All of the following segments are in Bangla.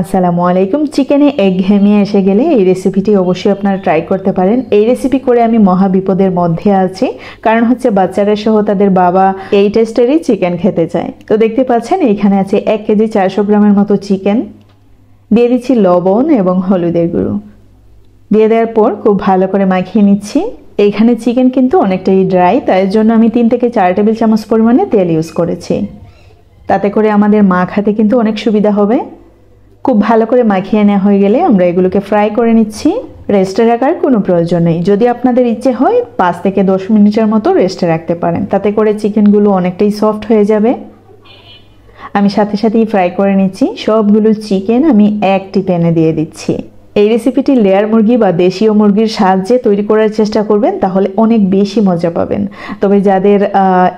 আসসালামু আলাইকুম। চিকেনে একঘেয়েমি এসে গেলে এই রেসিপিটি অবশ্যই আপনারা ট্রাই করতে পারেন। এই রেসিপি করে আমি মহা বিপদের মধ্যে আছি, কারণ হচ্ছে বাচ্চারা সহ তাদের বাবা এই টেস্টেরই চিকেন খেতে চায়। তো দেখতে পাচ্ছেন এখানে আছে 1 কেজি 400 গ্রামের মতো চিকেন। দিয়ে দিচ্ছি লবণ এবং হলুদের গুঁড়ো। দিয়ে দেওয়ার পর খুব ভালো করে মাখিয়ে নিচ্ছি। এইখানে চিকেন কিন্তু অনেকটাই ড্রাই, তাই জন্য আমি 3 থেকে 4 টেবিল চামচ পরিমাণে তেল ইউজ করেছি। তাতে করে আমাদের মাখাতে কিন্তু অনেক সুবিধা হবে। খুব ভালো করে মাখিয়ে নেওয়া হয়ে গেলে আমরা এগুলোকে ফ্রাই করে নিচ্ছি। রেস্টে রাখার কোনো প্রয়োজন নেই। যদি আপনাদের ইচ্ছে হয় 5 থেকে 10 মিনিটের মতো রেস্টে রাখতে পারেন, তাতে করে চিকেনগুলো অনেকটাই সফট হয়ে যাবে। আমি সাথে সাথেই ফ্রাই করে নিচ্ছি। সবগুলো চিকেন আমি একটি প্যানে দিয়ে দিচ্ছি। এই রেসিপিটি লেয়ার মুরগি বা দেশীয় মুরগির সাহায্যে তৈরি করার চেষ্টা করবেন, তাহলে অনেক বেশি মজা পাবেন। তবে যাদের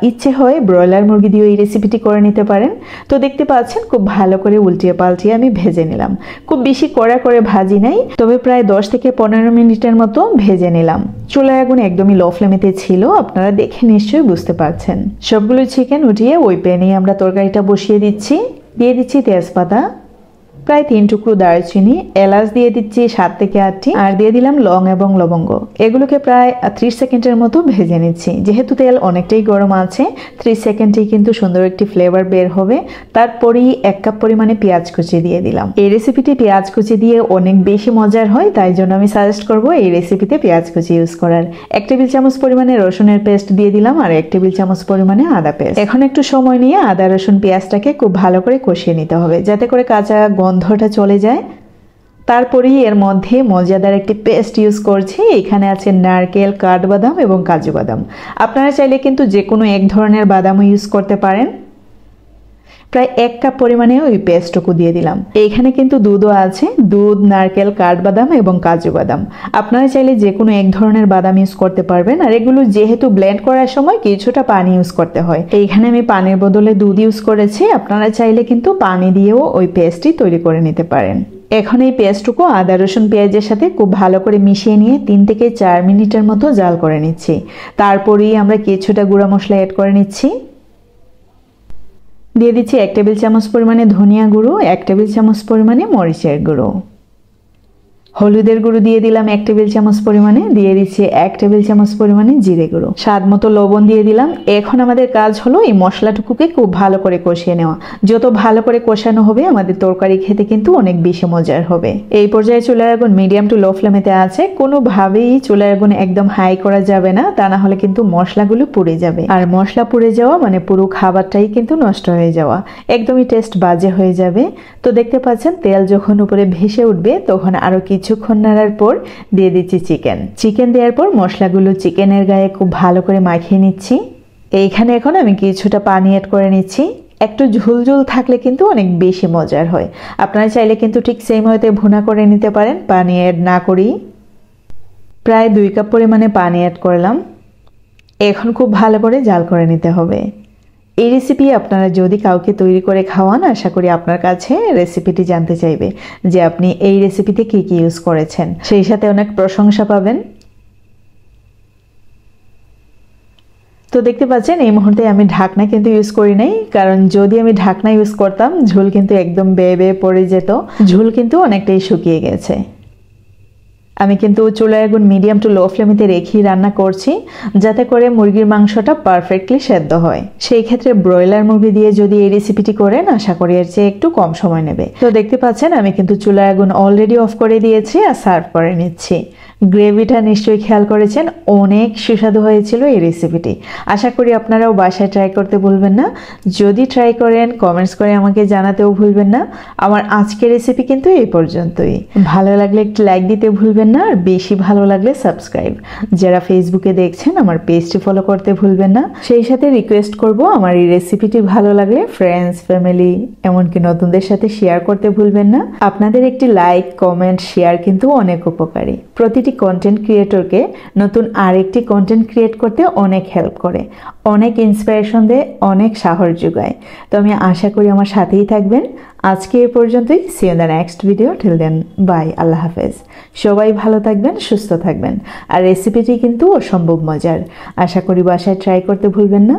ইচ্ছে হয় ব্রয়লার মুরগি দিয়ে এই রেসিপিটি করে নিতে পারেন। তো দেখতে পাচ্ছেন খুব ভালো করে উল্টিয়ে পাল্টিয়ে আমি ভেজে নিলাম। খুব বেশি কড়া করে ভাজি নাই, তবে প্রায় 10 থেকে 15 মিনিটের মতো ভেজে নিলাম। চুলার আগুন একদমই লো ফ্লেমেতে ছিল, আপনারা দেখে নিশ্চয়ই বুঝতে পারছেন। সবগুলো চিকেন উঠিয়ে ওই প্যানে আমরা তরকারিটা বসিয়ে দিচ্ছি। দিয়ে দিচ্ছি তেজপাতা, প্রায় 3 টুকরো দারচিনি, এলাচ দিয়ে দিচ্ছি 7 থেকে 8টি, আর দিয়ে দিলাম লং এবং লবঙ্গ। এগুলোকে প্রায় 30 সেকেন্ডের মতো ভেজে নিচ্ছি। যেহেতু তেল অনেকটাই গরম আছে, 30 সেকেন্ডেই কিন্তু সুন্দর একটি ফ্লেভার বের হবে। তারপরেই 1 কাপ পরিমাণে পেঁয়াজ কুচি দিয়ে দিলাম। এই রেসিপিটি পেঁয়াজ কুচি দিয়ে অনেক বেশি মজার হয়, তাই জন্য আমি সাজেস্ট করব এই রেসিপিতে পেঁয়াজ কুচি ইউজ করার। 1 টেবিল চামচ পরিমাণে রসুনের পেস্ট দিয়ে দিলাম, আর 1 টেবিল চামচ পরিমাণে আদা পেস্ট। এখন একটু সময় নিয়ে আদা রসুন পেঁয়াজটাকে খুব ভালো করে কষিয়ে নিতে হবে, যাতে করে কাঁচা গন্ধটা চলে যায়। তারপরেই এর মধ্যে মজাদার একটি পেস্ট ইউজ করছি। এখানে আছে নারকেল, কাঠবাদাম এবং কাজু বাদাম। আপনারা চাইলে কিন্তু যে কোনো এক ধরনের বাদামও ইউজ করতে পারেন। প্রায় 1 কাপ পরিমাণে ওই পেস্টটুকু দিয়ে দিলাম। এইখানে কিন্তু দুধও আছে, দুধ, নারকেল, কাঠবাদাম এবং কাজু বাদাম। আপনারা চাইলে যে কোনো এক ধরনের বাদাম ইউজ করতে পারবেন। আর এগুলো যেহেতু ব্লেন্ড করার সময় কিছুটা পানি ইউজ করতে হয়, এইখানে আমি পানির বদলে দুধ ইউজ করেছি। আপনারা চাইলে কিন্তু পানি দিয়েও ওই পেস্টটি তৈরি করে নিতে পারেন। এখন এই পেস্টটুকু আদা রসুন পেঁয়াজের সাথে খুব ভালো করে মিশিয়ে নিয়ে 3 থেকে 4 মিনিটের মতো জাল করে নিচ্ছি। তারপরেই আমরা কিছুটা গুঁড়া মশলা অ্যাড করে নিচ্ছি। দিয়ে দিচ্ছি 1 টেবিল চামচ পরিমাণে ধনিয়া গুঁড়ো, 1 টেবিল চামচ পরিমাণে মরিচের গুঁড়ো। হলুদের গুঁড়ো দিয়ে দিলাম 1 টেবিল চামচ পরিমাণে। দিয়ে দিচ্ছি 1 টেবিল চামচ পরিমাণে জিরে গুঁড়ো। স্বাদ মতো লবণ দিয়ে দিলাম। এখন আমাদের কাজ হলো এই মশলাটুকুকে খুব ভালো করে কষিয়ে নেওয়া। যত ভালো করে কষানো হবে আমাদের তরকারি খেতে কিন্তু অনেক বেশি মজার হবে। এই পর্যায়ে চুলার আগুন মিডিয়াম টু লো ফ্লেমেতে আছে। কোনোভাবেই চুলার আগুন একদম হাই করা যাবে না, তা না হলে কিন্তু মশলাগুলো পুড়ে যাবে। আর মশলা পুড়ে যাওয়া মানে পুরো খাবারটাই কিন্তু নষ্ট হয়ে যাওয়া, একদমই টেস্ট বাজে হয়ে যাবে। তো দেখতে পাচ্ছেন তেল যখন উপরে ভেসে উঠবে তখন আরো কিছুক্ষণ নাড়ার পর দিয়ে দিচ্ছি চিকেন দেওয়ার পর মশলাগুলো চিকেনের গায়ে খুব ভালো করে মাখিয়ে নিচ্ছি। এইখানে এখন আমি কিছুটা পানি অ্যাড করে নিচ্ছি। একটু ঝোলঝোল থাকলে কিন্তু অনেক বেশি মজার হয়। আপনারা চাইলে কিন্তু ঠিক সেম ওয়েতে ভুনা করে নিতে পারেন, পানি অ্যাড না করেই। প্রায় 2 কাপ পরিমাণে পানি অ্যাড করলাম। এখন খুব ভালো করে জাল করে নিতে হবে। এই রেসিপি আপনারা যদি কাউকে তৈরি করে খাওয়ান, আশা করি আপনার কাছে রেসিপিটি জানতে চাইবে যে আপনি এই রেসিপিতে কি কি ইউজ করেছেন, সেই সাথে অনেক প্রশংসা পাবেন। তো দেখতে পাচ্ছেন এই মুহূর্তে আমি ঢাকনা কিন্তু ইউজ করি নাই, কারণ যদি আমি ঢাকনা ইউজ করতাম ঝোল কিন্তু একদম বেয়ে বেয়ে পড়ে যেত। ঝোল কিন্তু অনেকটাই শুকিয়ে গেছে। আমি কিন্তু চুলার আগুন মিডিয়াম টু লো ফ্লেমেতে রেখেই রান্না করছি, যাতে করে মুরগির মাংসটা পারফেক্টলি সেদ্ধ হয়। সেই ক্ষেত্রে ব্রয়লার মুরগি দিয়ে যদি এই রেসিপিটি করেন, আশা করি এর চেয়ে একটু কম সময় নেবে। তো দেখতে পাচ্ছেন আমি কিন্তু চুলার আগুন অলরেডি অফ করে দিয়েছি আর সার্ভ করে নিচ্ছি। গ্রেভিটা নিশ্চয়ই খেয়াল করেছেন, অনেক সুস্বাদু হয়েছিল এই রেসিপিটি। আশা করি আপনারাও বাসায় ট্রাই করতে ভুলবেন না। যদি ট্রাই করেন কমেন্টস করে আমাকে জানাতেও ভুলবেন না। আমার আজকের রেসিপি কিন্তু এই পর্যন্তই। ভালো লাগলে একটু লাইক দিতে ভুলবেন না, আর বেশি ভালো লাগলে সাবস্ক্রাইব। যারা ফেসবুকে দেখছেন আমার পেজটি ফলো করতে ভুলবেন না। সেই সাথে রিকোয়েস্ট করব আমার এই রেসিপিটি ভালো লাগলে ফ্রেন্ডস, ফ্যামিলি, এমনকি নতুনদের সাথে শেয়ার করতে ভুলবেন না। আপনাদের একটি লাইক, কমেন্ট, শেয়ার কিন্তু অনেক উপকারী। প্রতিটি কন্টেন্ট ক্রিয়েটরকে নতুন আরেকটি কন্টেন্ট ক্রিয়েট করতে অনেক হেল্প করে, অনেক ইন্সপিরেশন দেয়, অনেক সাহস যোগায়। তো আমি আশা করি আমার সাথেই থাকবেন। আজকে এ পর্যন্তই। See you in the next video. Till then bye, আল্লাহ হাফেজ। সবাই ভালো থাকবেন, সুস্থ থাকবেন। আর রেসিপিটি কিন্তু অসম্ভব মজার। আশা করি বাসায় ট্রাই করতে ভুলবেন না।